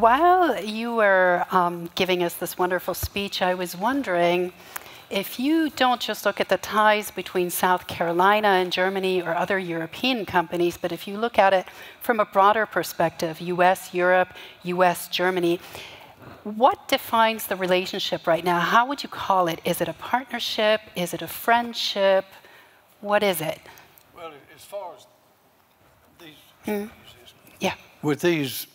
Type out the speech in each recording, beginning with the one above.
while you were giving us this wonderful speech, I was wondering if you don't just look at the ties between South Carolina and Germany or other European companies, but if you look at it from a broader perspective, US, Europe, US, Germany, what defines the relationship right now? How would you call it? Is it a partnership? Is it a friendship? What is it? Well, as far as these, yeah, with these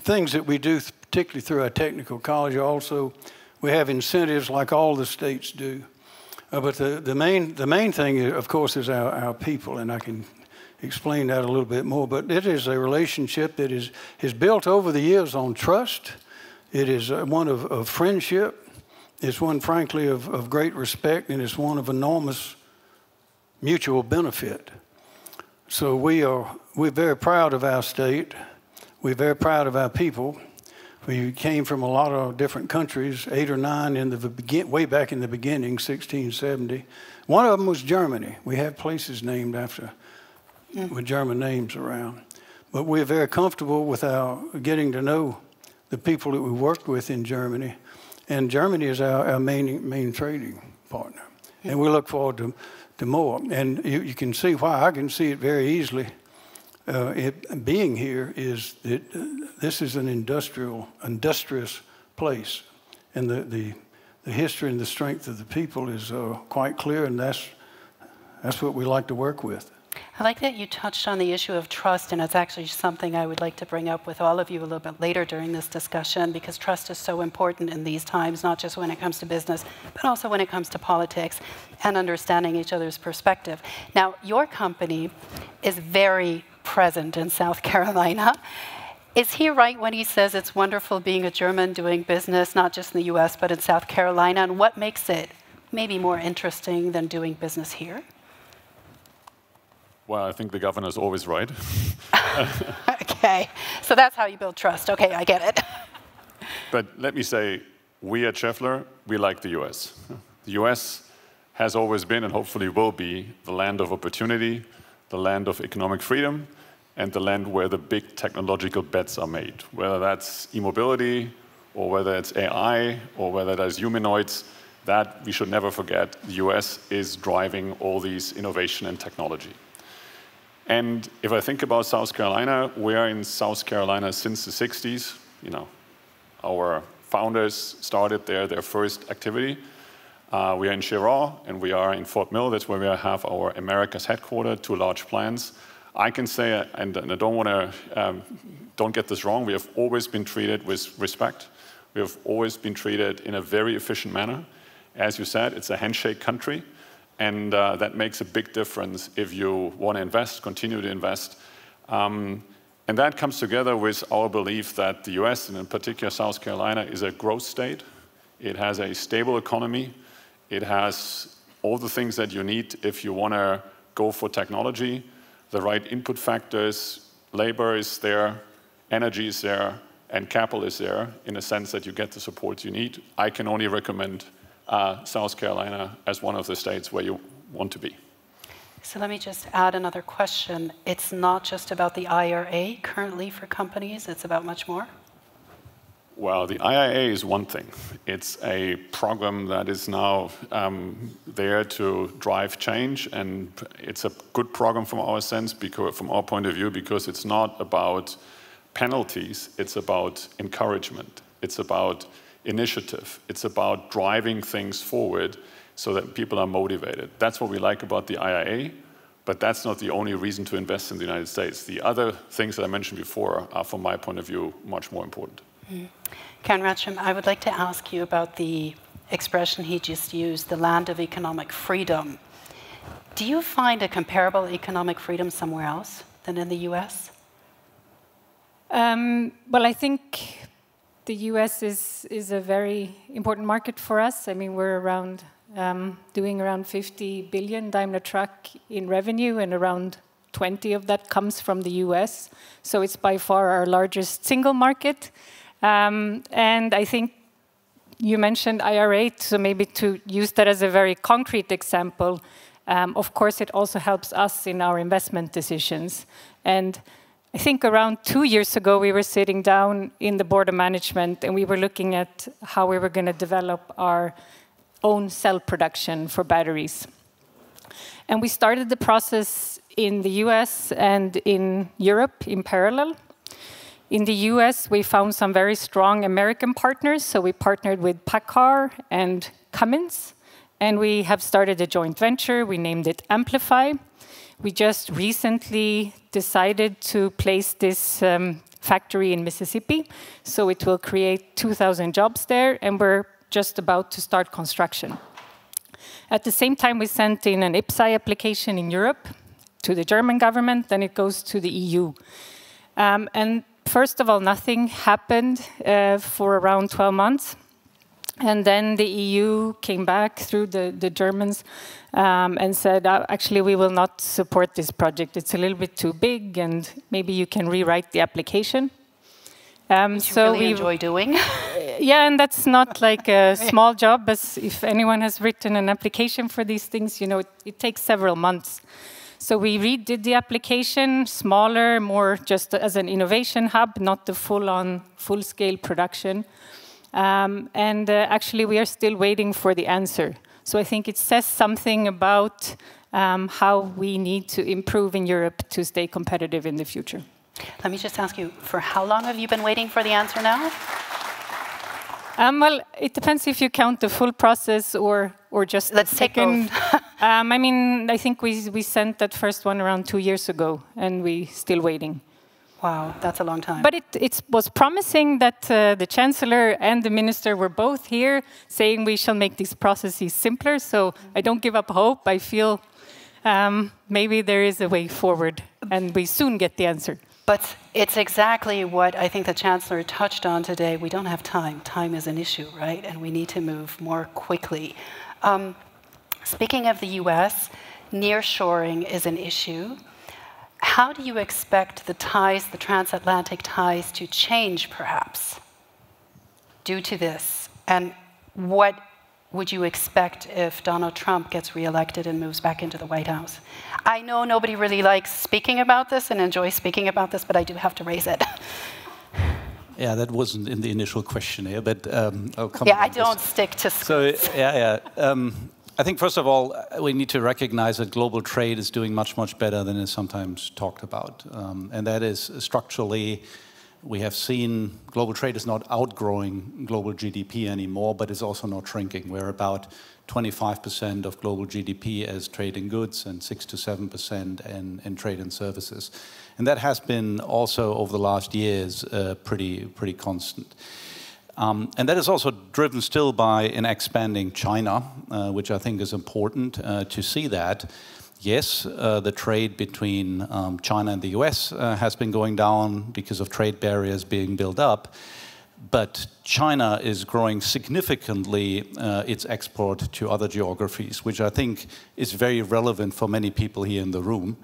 things that we do, particularly through our technical college, also we have incentives like all the states do. But the main thing, of course, is our people, and I can explain that a little bit more. But it is a relationship that is built over the years on trust. It is one of friendship. It's one, frankly, of great respect, and it's one of enormous mutual benefit. So we're very proud of our state. We're very proud of our people. We came from a lot of different countries, 8 or 9 in the way back in the beginning, 1670. One of them was Germany. We have places named after with German names around. But we're very comfortable with getting to know the people that we worked with in Germany. And Germany is our main trading partner. And we look forward to more. And you can see why. I can see it very easily. Being here is that this is an industrious place, and the history and the strength of the people is quite clear, and that's what we like to work with. I like that you touched on the issue of trust, and it's actually something I would like to bring up with all of you a little bit later during this discussion, because trust is so important in these times, not just when it comes to business, but also when it comes to politics and understanding each other's perspective. Now, your company is very present in South Carolina. Is he right when he says it's wonderful being a German doing business, not just in the US, but in South Carolina? And what makes it maybe more interesting than doing business here? Well, I think the governor is always right. Okay, so that's how you build trust. Okay, I get it. But let me say, we at Schaeffler, we like the US. The US has always been, and hopefully will be, the land of opportunity, the land of economic freedom, and the land where the big technological bets are made. Whether that's e-mobility, or whether it's AI, or whether there's humanoids, that we should never forget. The US is driving all these innovation and technology. And if I think about South Carolina, we are in South Carolina since the 60s. You know, our founders started there, their first activity. We are in Cheraw, and we are in Fort Mill. That's where we have our Americas headquarters, 2 large plants. I can say, and I don't want to, don't get this wrong, we have always been treated with respect. We have always been treated in a very efficient manner. As you said, it's a handshake country, and that makes a big difference if you want to invest, continue to invest. And that comes together with our belief that the US, and in particular South Carolina, is a growth state. It has a stable economy. It has all the things that you need if you want to go for technology, the right input factors, labor is there, energy is there, and capital is there in a sense that you get the support you need. I can only recommend South Carolina as one of the states where you want to be. So let me just add another question. It's not just about the IRA currently for companies, it's about much more? Well, the IIA is one thing. It's a program that is now there to drive change, and it's a good program from our sense, because, from our point of view, because it's not about penalties, it's about encouragement, it's about initiative, it's about driving things forward so that people are motivated. That's what we like about the IIA, but that's not the only reason to invest in the United States. The other things that I mentioned before are, from my point of view, much more important. Karin Radstrom, I would like to ask you about the expression he just used, the land of economic freedom. Do you find a comparable economic freedom somewhere else than in the US? Well, I think the US is a very important market for us. I mean, we're around doing around 50 billion Daimler Truck in revenue, and around 20 of that comes from the US. So it's by far our largest single market. And I think you mentioned IRA, so maybe to use that as a very concrete example, of course it also helps us in our investment decisions. And I think around 2 years ago, we were sitting down in the board of management and we were looking at how we were going to develop our own cell production for batteries. And we started the process in the US and in Europe in parallel. In the US, we found some very strong American partners. So we partnered with Packard and Cummins. And we have started a joint venture. We named it Amplify. We just recently decided to place this factory in Mississippi. So it will create 2,000 jobs there. And we're just about to start construction. At the same time, we sent in an IPCEI application in Europe to the German government. Then it goes to the EU. And first of all, nothing happened for around 12 months. And then the EU came back through the Germans and said, actually, we will not support this project. It's a little bit too big, and maybe you can rewrite the application. Which you really enjoy doing. Yeah, and that's not like a small job. As if anyone has written an application for these things, you know, it takes several months. So we redid the application, smaller, more just as an innovation hub, not the full-scale production. And actually, we are still waiting for the answer. So I think it says something about how we need to improve in Europe to stay competitive in the future. Let me just ask you, for how long have you been waiting for the answer now? Well, it depends if you count the full process or just Let's the second. Take both. I mean, I think we sent that first one around 2 years ago, and we're still waiting. Wow, that's a long time. But it was promising that the chancellor and the minister were both here saying we shall make these processes simpler. So I don't give up hope. I feel maybe there is a way forward, and we soon get the answer. But it's exactly what I think the Chancellor touched on today. We don't have time. Time is an issue, right? And we need to move more quickly. Speaking of the US, nearshoring is an issue. How do you expect the ties, the transatlantic ties, to change, perhaps, due to this? And what would you expect if Donald Trump gets reelected and moves back into the White House? I know nobody really likes speaking about this and enjoys speaking about this, but I do have to raise it. Yeah, that wasn't in the initial questionnaire, but I'll come. Yeah, I don't stick to scripts. So, yeah. I think, first of all, we need to recognize that global trade is doing much, much better than is sometimes talked about. And that is structurally, we have seen global trade is not outgrowing global GDP anymore, but it's also not shrinking. We're about 25% of global GDP as trade in goods and 6 to 7% in trade and services. And that has been also over the last years pretty constant. And that is also driven still by an expanding China, which I think is important to see that. Yes, the trade between China and the US has been going down because of trade barriers being built up. But China is growing significantly its export to other geographies, which I think is very relevant for many people here in the room,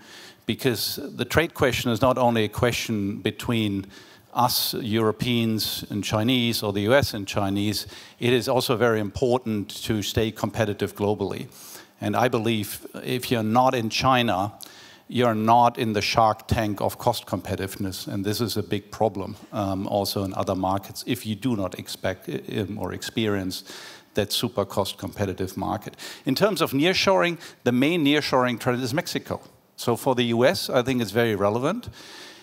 because the trade question is not only a question between us Europeans and Chinese, or the US and Chinese. It is also very important to stay competitive globally. And I believe if you're not in China, you're not in the shark tank of cost competitiveness. And this is a big problem also in other markets if you do not expect or experience that super cost competitive market. In terms of nearshoring, the main nearshoring trend is Mexico. So for the US, I think it's very relevant.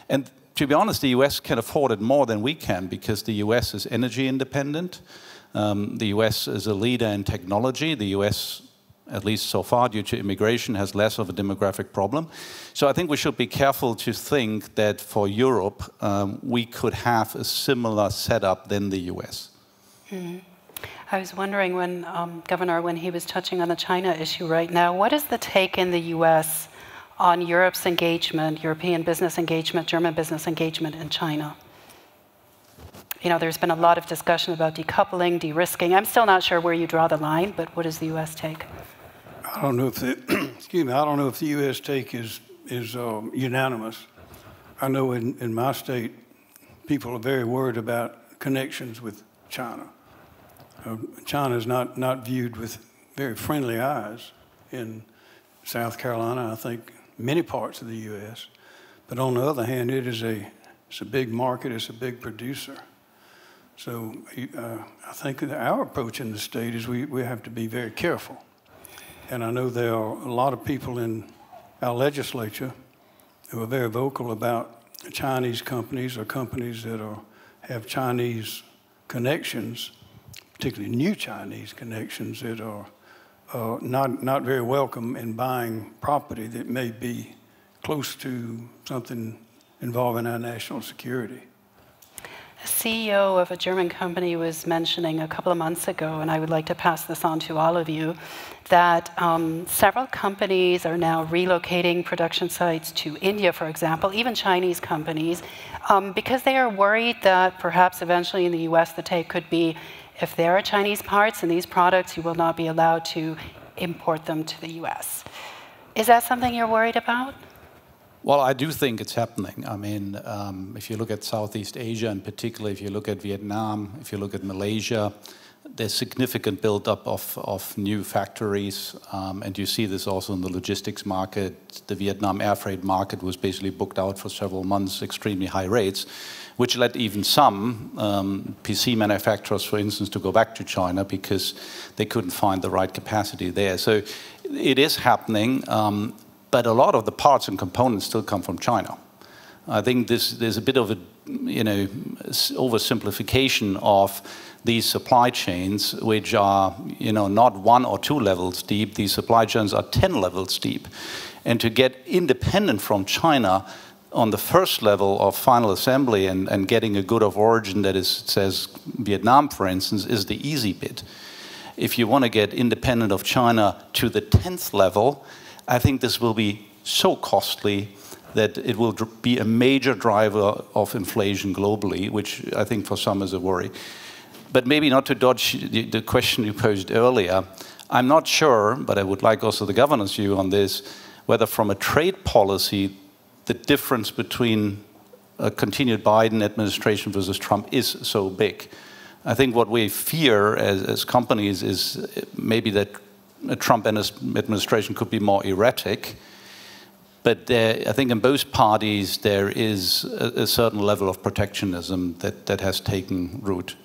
And to be honest, the US can afford it more than we can because the US is energy independent. The US is a leader in technology. The US, at least so far, due to immigration, has less of a demographic problem. So I think we should be careful to think that for Europe, we could have a similar setup than the US. Mm-hmm. I was wondering when, Gouverneur, when he was touching on the China issue right now, what is the take in the US on Europe's engagement, European business engagement, German business engagement in China? You know, there's been a lot of discussion about decoupling, de-risking. I'm still not sure where you draw the line, but what is the U.S. take? I don't know if the excuse me. I don't know if the U.S. take is unanimous. I know in my state, people are very worried about connections with China. China is not viewed with very friendly eyes in South Carolina. I think many parts of the U.S. But on the other hand, it's a big market, it's a big producer. So I think that our approach in the state is we have to be very careful. And I know there are a lot of people in our legislature who are very vocal about Chinese companies or companies that have Chinese connections, particularly new Chinese connections that are not very welcome in buying property that may be close to something involving our national security. The CEO of a German company was mentioning a couple of months ago, and I would like to pass this on to all of you, that several companies are now relocating production sites to India, for example, even Chinese companies, because they are worried that perhaps eventually in the US the take could be, if there are Chinese parts in these products, you will not be allowed to import them to the US. Is that something you're worried about? Well, I do think it's happening. I mean, if you look at Southeast Asia, and particularly if you look at Vietnam, if you look at Malaysia, there's significant buildup of new factories, and you see this also in the logistics market. The Vietnam air freight market was basically booked out for several months, extremely high rates, which led even some PC manufacturers, for instance, to go back to China because they couldn't find the right capacity there. So it is happening. But a lot of the parts and components still come from China. I think there's a bit of a oversimplification of these supply chains, which are not 1 or 2 levels deep. These supply chains are 10 levels deep. And to get independent from China on the first level of final assembly and getting a good of origin that says Vietnam, for instance, is the easy bit. If you want to get independent of China to the 10th level, I think this will be so costly that it will be a major driver of inflation globally, which I think for some is a worry. But maybe not to dodge the question you posed earlier, I'm not sure, but I would like also the governor's view on this, whether from a trade policy, the difference between a continued Biden administration versus Trump is so big. I think what we fear as companies is maybe that a Trump administration could be more erratic, but I think in both parties there is a certain level of protectionism that has taken root.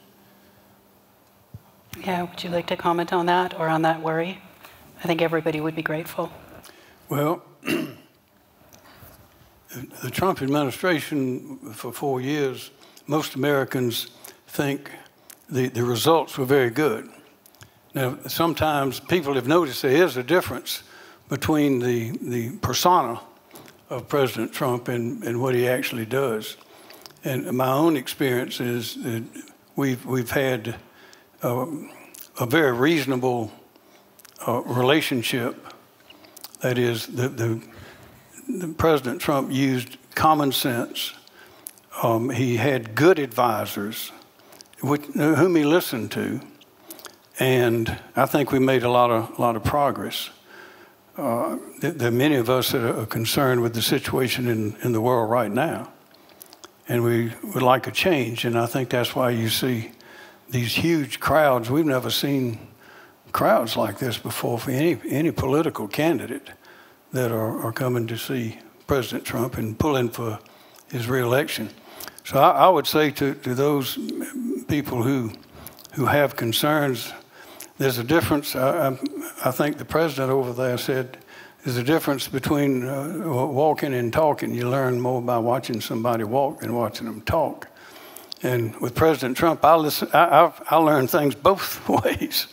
Yeah, would you like to comment on that or on that worry? I think everybody would be grateful. Well, the Trump administration for 4 years, most Americans think the results were very good. Now, sometimes people have noticed there is a difference between the persona of President Trump and what he actually does. And my own experience is that we've had a very reasonable relationship. That is, the President Trump used common sense. He had good advisors whom he listened to. And I think we made a lot of progress. There are many of us that are concerned with the situation in the world right now. And we would like a change. And I think that's why you see these huge crowds. We've never seen crowds like this before for any political candidate that are coming to see President Trump and pulling for his reelection. So I would say to those people who have concerns, there's a difference. I think the president over there said there's a difference between walking and talking. You learn more by watching somebody walk than watching them talk. And with President Trump, I learn things both ways.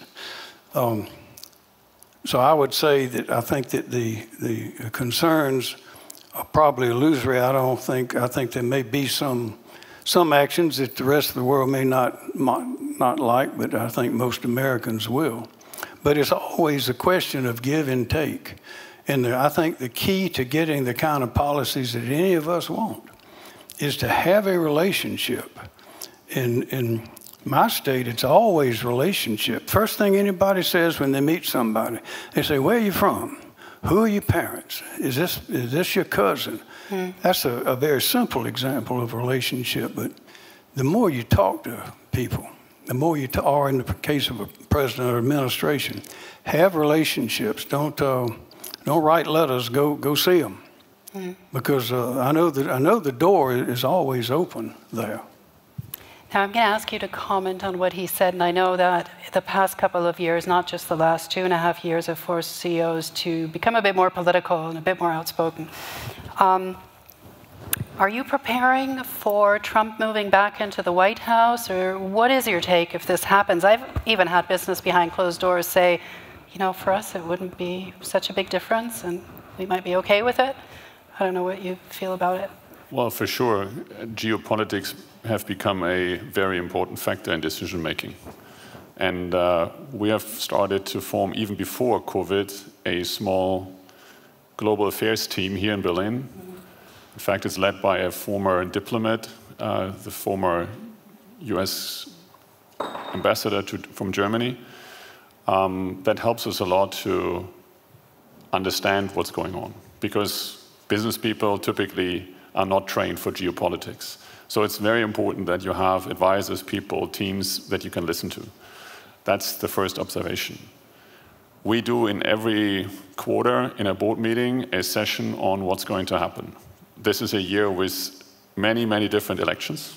So I would say that I think that the concerns are probably illusory. I think there may be some actions that the rest of the world may not like, but I think most Americans will. But it's always a question of give and take. And I think the key to getting the kind of policies that any of us want is to have a relationship. In my state, it's always relationship. First thing anybody says when they meet somebody, they say, "Where are you from? Who are your parents? Is this your cousin?" That's a very simple example of relationship. But the more you talk to people, the more you are in the case of a president or administration, have relationships. Don't write letters. Go see them. Because I know the door is always open there. Now I'm going to ask you to comment on what he said, and I know that the past couple of years, not just the last 2.5 years, have forced CEOs to become a bit more political and a bit more outspoken. Are you preparing for Trump moving back into the White House, or what is your take if this happens? I've even had business behind closed doors say, you know, for us it wouldn't be such a big difference and we might be okay with it. I don't know what you feel about it. Well, for sure, geopolitics have become a very important factor in decision making. And we have started to form, even before COVID, a small global affairs team here in Berlin. In fact, it's led by a former diplomat, the former US ambassador from Germany. That helps us a lot to understand what's going on, because business people typically are not trained for geopolitics. So it's very important that you have advisors, people, teams that you can listen to. That's the first observation. We do in every quarter in a board meeting a session on what's going to happen. This is a year with many, many different elections.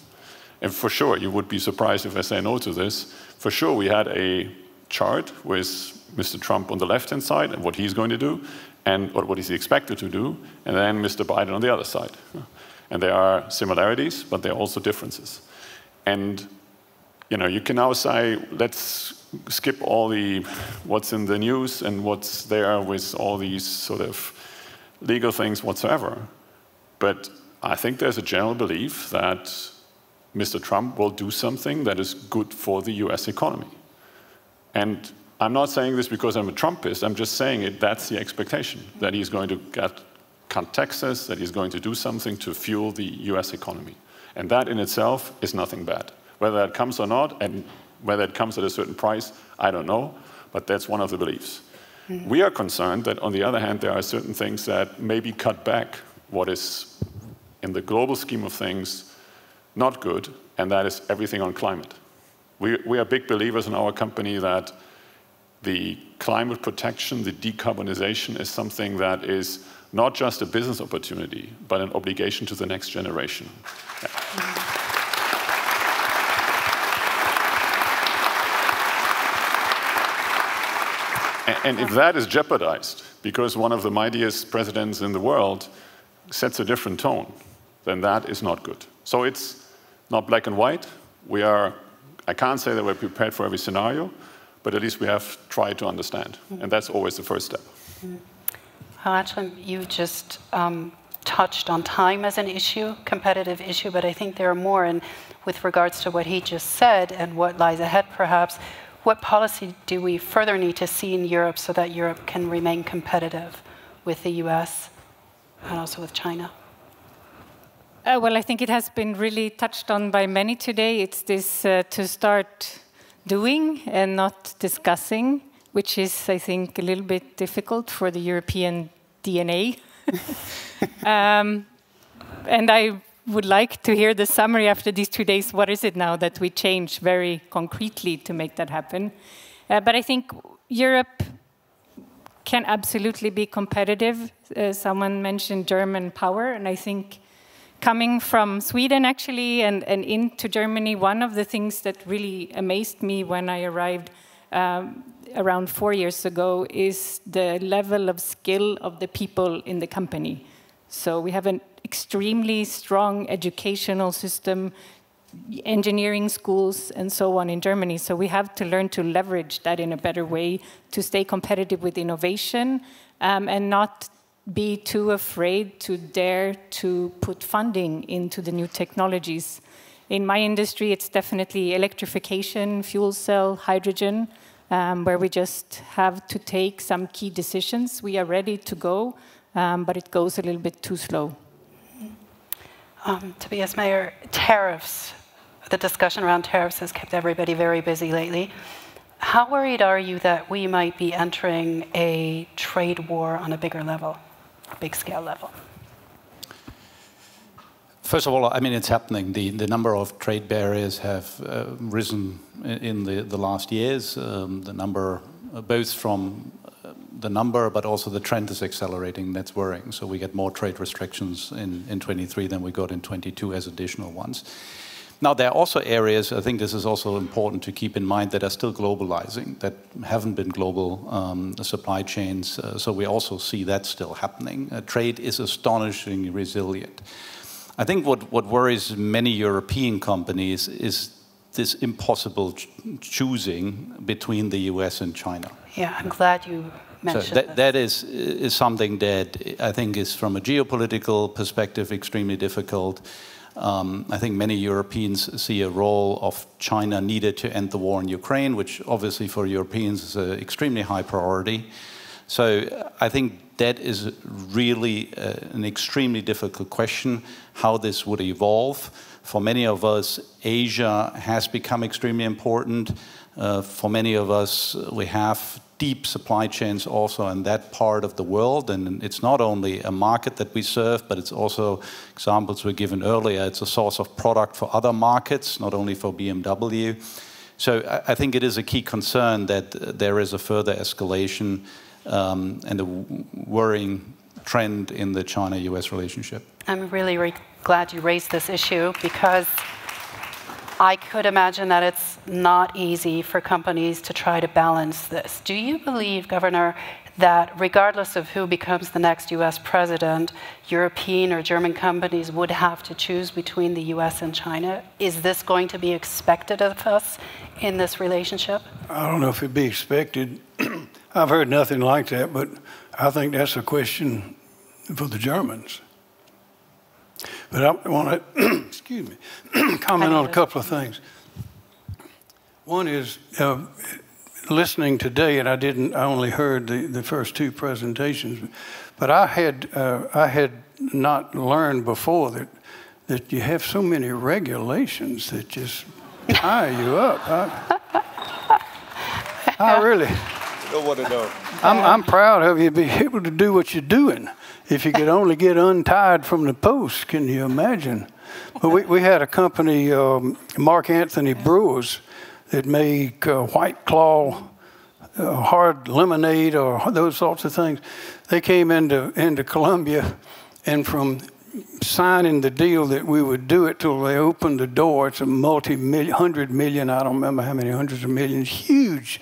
And for sure, you would be surprised if I say no to this. For sure, we had a chart with Mr. Trump on the left-hand side and what he's going to do, and what is he expected to do, and then Mr. Biden on the other side. And there are similarities, but there are also differences. And you know, you can now say, let's skip all the what's in the news and what's there with all these sort of legal things whatsoever. But I think there's a general belief that Mr. Trump will do something that is good for the US economy. And I'm not saying this because I'm a Trumpist, I'm just saying it, that's the expectation, that he's going to cut taxes, that he's going to do something to fuel the US economy. And that in itself is nothing bad. Whether that comes or not, and whether it comes at a certain price, I don't know, but that's one of the beliefs. We are concerned that, on the other hand, there are certain things that maybe cut back what is, in the global scheme of things, not good, and that is everything on climate. We are big believers in our company that the climate protection, the decarbonization is something that is not just a business opportunity, but an obligation to the next generation. And if that is jeopardized, because one of the mightiest presidents in the world sets a different tone, then that is not good. So it's not black and white. I can't say that we're prepared for every scenario, but at least we have tried to understand. And that's always the first step. Well, actually, you just touched on time as an issue, competitive issue, but I think there are more. And with regards to what he just said and what lies ahead, perhaps, what policy do we further need to see in Europe so that Europe can remain competitive with the US and also with China? Well, I think it has been really touched on by many today. It's this to start doing and not discussing, which is, I think, a little bit difficult for the European DNA. And I would like to hear the summary after these 2 days. What is it now that we change very concretely to make that happen? But I think Europe can absolutely be competitive. Someone mentioned German power, and I think coming from Sweden, actually, and into Germany, one of the things that really amazed me when I arrived around 4 years ago is the level of skill of the people in the company. So we have an extremely strong educational system, engineering schools, and so on in Germany. So we have to learn to leverage that in a better way to stay competitive with innovation and not be too afraid to dare to put funding into the new technologies. In my industry, it's definitely electrification, fuel cell, hydrogen, where we just have to take some key decisions. We are ready to go, but it goes a little bit too slow. Tobias Mayer, tariffs. The discussion around tariffs has kept everybody very busy lately. How worried are you that we might be entering a trade war on a bigger level? Big scale level? First of all, I mean, it's happening. The number of trade barriers have risen in the last years. The number both from the number, but also the trend is accelerating. That's worrying. So we get more trade restrictions in 23 than we got in 22 as additional ones. Now, there are also areas, I think this is also important to keep in mind, that are still globalizing, that haven't been global supply chains. So we also see that still happening. Trade is astonishingly resilient. I think what worries many European companies is this impossible choosing between the US and China. Yeah, I'm glad you mentioned that. That is something that I think is, from a geopolitical perspective, extremely difficult. I think many Europeans see a role of China needed to end the war in Ukraine, which obviously for Europeans is an extremely high priority. So I think that is really an extremely difficult question, how this would evolve. For many of us, Asia has become extremely important. For many of us, we have deep supply chains also in that part of the world, and it's not only a market that we serve, but it's also, examples were given earlier, it's a source of product for other markets, not only for BMW. So I think it is a key concern that there is a further escalation and a worrying trend in the China-US relationship. I'm really glad you raised this issue, because I could imagine that it's not easy for companies to try to balance this. Do you believe, Gouverneur, that regardless of who becomes the next US president, European or German companies would have to choose between the US and China? Is this going to be expected of us in this relationship? I don't know if it'd be expected. I've heard nothing like that, but I think that's a question for the Germans. But I want to, excuse me, comment on a couple of things. One is listening today, and I only heard the first two presentations, but I had not learned before that you have so many regulations that just tie you up. I really don't want to know. I'm proud of you to be able to do what you're doing. If you could only get untied from the post, can you imagine? But we had a company, Mark Anthony Brewers, that make White Claw, hard lemonade, or those sorts of things. They came into Columbia, and from signing the deal that we would do it till they opened the door, it's a $100 million, I don't remember how many hundreds of millions, huge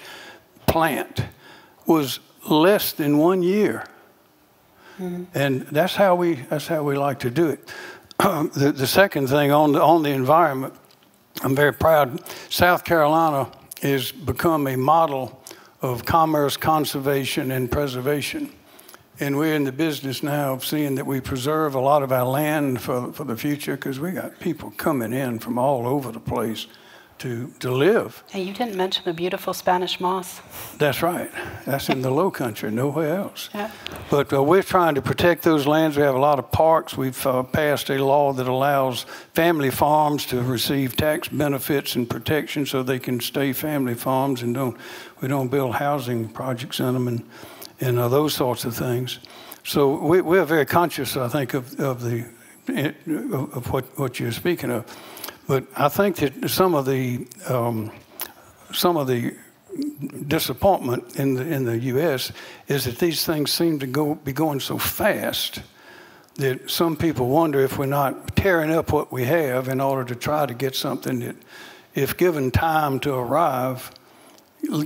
plant, was less than 1 year. And that's how we like to do it. The second thing on the environment, I'm very proud. South Carolina has become a model of commerce, conservation, and preservation. And we're in the business now of seeing that we preserve a lot of our land for the future, because we got people coming in from all over the place to live. And you didn't mention the beautiful Spanish moss. That's right. That's in the low country, nowhere else. Yeah. But we're trying to protect those lands. We have a lot of parks. We've passed a law that allows family farms to receive tax benefits and protection so they can stay family farms, and we don't build housing projects in them and those sorts of things. So we're very conscious, I think, of what you're speaking of. But I think that some of the disappointment in the U.S. is that these things seem to be going so fast that some people wonder if we're not tearing up what we have in order to try to get something that, if given time to arrive,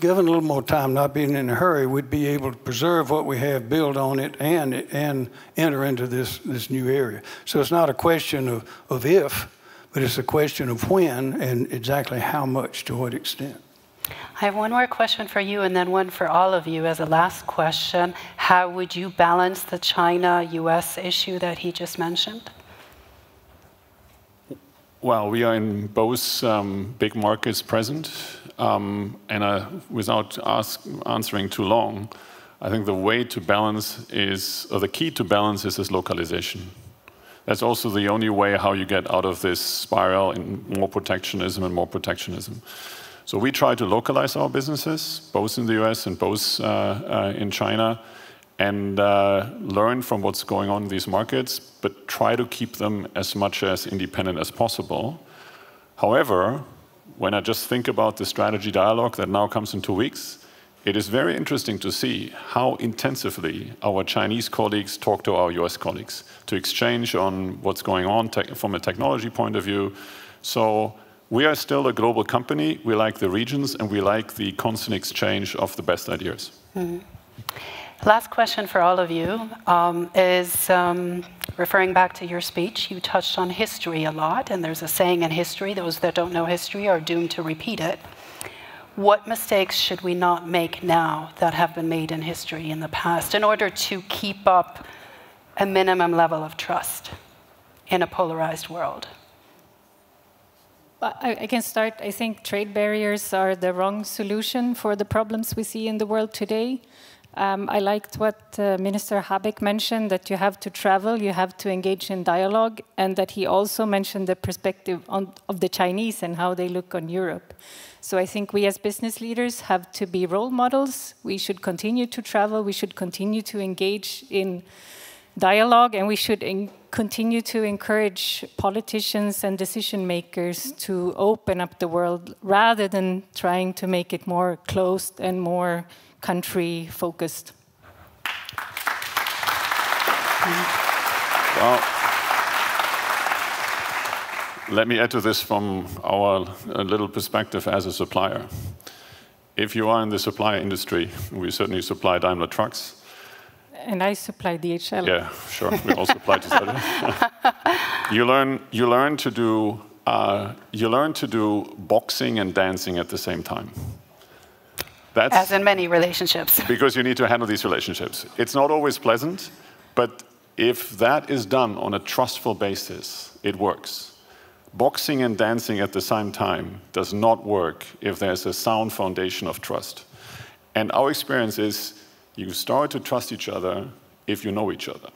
given a little more time, not being in a hurry, we'd be able to preserve what we have, build on it, and enter into this new area. So it's not a question of if, but it's a question of when and exactly how much, to what extent. I have one more question for you, and then one for all of you as a last question. How would you balance the China-US issue that he just mentioned? Well, we are in both big markets present, and without answering too long, I think the way to balance is, or the key to balance is this localization. That's also the only way how you get out of this spiral in more protectionism and more protectionism. So we try to localize our businesses, both in the US and both in China, and learn from what's going on in these markets, but try to keep them as much as independent as possible. However, when I just think about the strategy dialogue that now comes in 2 weeks, it is very interesting to see how intensively our Chinese colleagues talk to our US colleagues to exchange on what's going on from a technology point of view. So we are still a global company. We like the regions, and we like the constant exchange of the best ideas. Mm-hmm. Last question for all of you is referring back to your speech. You touched on history a lot, and there's a saying in history, those that don't know history are doomed to repeat it. What mistakes should we not make now that have been made in history in the past in order to keep up a minimum level of trust in a polarized world? I can start. I think trade barriers are the wrong solution for the problems we see in the world today. I liked what Minister Habeck mentioned, that you have to travel, you have to engage in dialogue, and that he also mentioned the perspective of the Chinese and how they look on Europe. So I think we as business leaders have to be role models. We should continue to travel, we should continue to engage in dialogue, and we should continue to encourage politicians and decision makers to open up the world rather than trying to make it more closed and more country focused. Well, let me add to this from our little perspective as a supplier. If you are in the supply industry, we certainly supply Daimler trucks. And I supply DHL. Yeah, sure. We all supply to Saudi. You learn to do boxing and dancing at the same time. That's, as in many relationships. Because you need to handle these relationships. It's not always pleasant, but if that is done on a trustful basis, it works. Boxing and dancing at the same time does not work if there's a sound foundation of trust. And our experience is you start to trust each other if you know each other.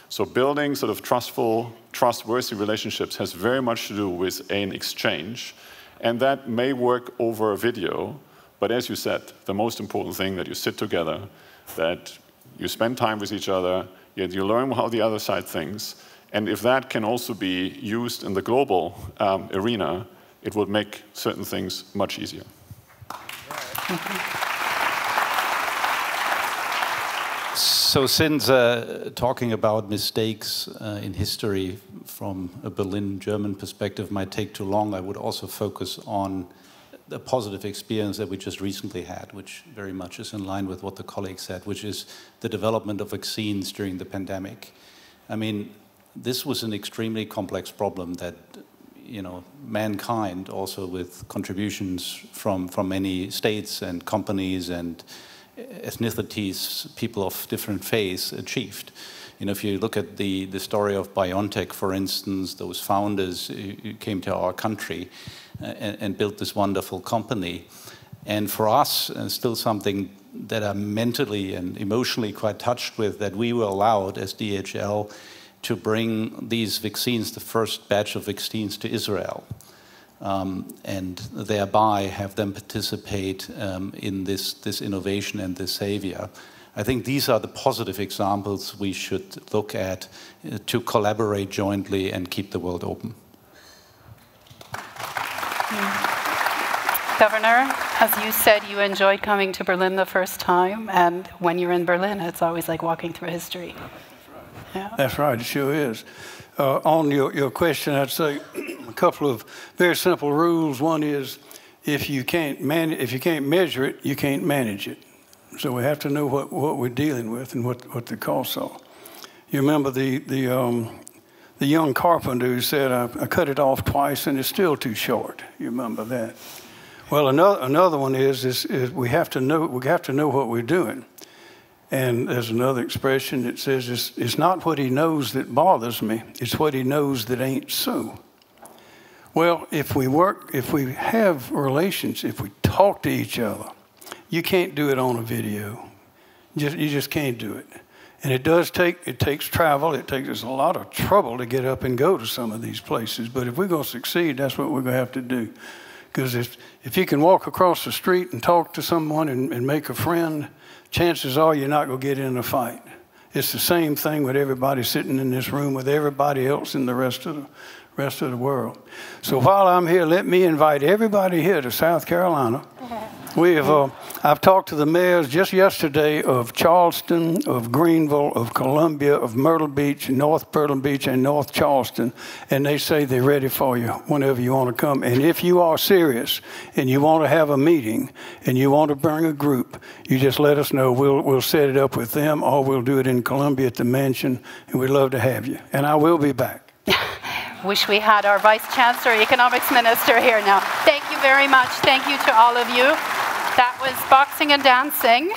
So building sort of trustful, trustworthy relationships has very much to do with an exchange. And that may work over a video, but as you said, the most important thing that you sit together, that you spend time with each other, yet you learn how the other side thinks. And if that can also be used in the global arena, it would make certain things much easier. So since talking about mistakes in history from a Berlin German perspective might take too long, I would also focus on the positive experience that we just recently had, which very much is in line with what the colleague said, which is the development of vaccines during the pandemic. I mean, this was an extremely complex problem that, you know, mankind, also with contributions from many states and companies and ethnicities, people of different faiths, achieved. You know, if you look at the story of BioNTech, for instance, those founders who came to our country and built this wonderful company. And for us, still something that I'm mentally and emotionally quite touched with, that we were allowed as DHL to bring these vaccines, the first batch of vaccines, to Israel. And thereby have them participate in this innovation and this savior. I think these are the positive examples we should look at to collaborate jointly and keep the world open. Gouverneur, as you said, you enjoyed coming to Berlin the first time, and when you're in Berlin, it's always like walking through history. Yeah. That's right, it sure is. On your question, I'd say a couple of very simple rules. One is, if you can't measure it, you can't manage it. So we have to know what we're dealing with and what the costs are. You remember the young carpenter who said, I cut it off twice and it's still too short. You remember that? Well, another one is we have to know what we're doing. And there's another expression that says, it's not what he knows that bothers me, it's what he knows that ain't so. Well, if we have relations, if we talk to each other, you can't do it on a video. You just can't do it. And it takes travel, it takes us a lot of trouble to get up and go to some of these places. But if we're going to succeed, that's what we're going to have to do. Because if you can walk across the street and talk to someone and make a friend, chances are you're not going to get in a fight. It's the same thing with everybody sitting in this room with everybody else in the rest of the world. So while I'm here, let me invite everybody here to South Carolina We have, I've talked to the mayors just yesterday of Charleston, of Greenville, of Columbia, of Myrtle Beach, North Myrtle Beach, and North Charleston, and they say they're ready for you whenever you want to come. And if you are serious and you want to have a meeting and you want to bring a group, you just let us know. We'll set it up with them, or we'll do it in Columbia at the mansion, and we'd love to have you. And I will be back. Wish we had our Vice Chancellor, Economics Minister here now. Thank you very much. Thank you to all of you. That was Boxing and Dancing.